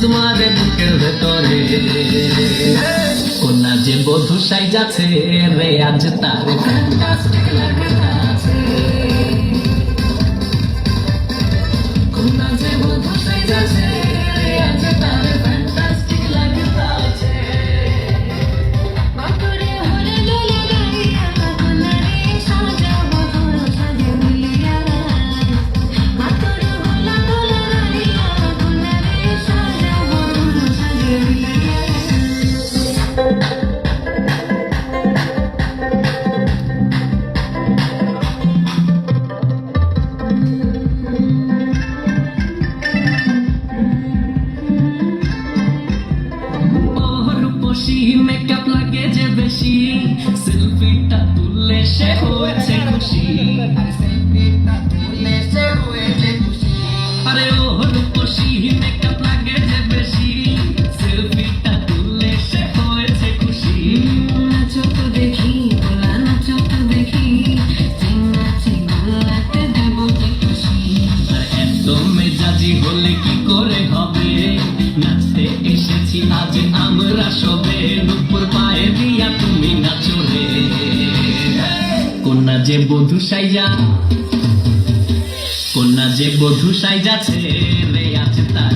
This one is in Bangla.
তোমার বুকের ভেতরে কন্যা যে বধূ সাইজাছে রে আজ তার ফ্যান্টাস্টিক লাগে তাছে কন্যা যে বধূ সাইজাছে রে আজ তার ফ্যান্টাস্টিক লাগে তাছে বাটুরে হলে লোলে গাইয়া কন্যারে সাজাবো তোর সাজে মিলিয়া বাটুরে হলে লোলে গাইয়া কন্যারে সাজাবো তোর সাজে মিলিয়া মেকআপ লাগে যে বেশি সেলফিটা তুললে সে হয়েছে খুশি আরে ও রূপসী মেকআপ লাগে যে বেশি সেলফিটা তুললে সে হয়েছে খুশি নাচো তো দেখি বলা নাচো তো দেখি চিংনাচি গোলাতে দেবো কি খুশি আর এত মেজাজি হলে কি করে হবে নাচতে এসেছি আজ আমরা সবে নুপুর পায়ে দিয়া তুমি নাচো রে কন্যা যে বধূ সাইজা কন্যা যে বধূ সাইজাছে রে আজ তার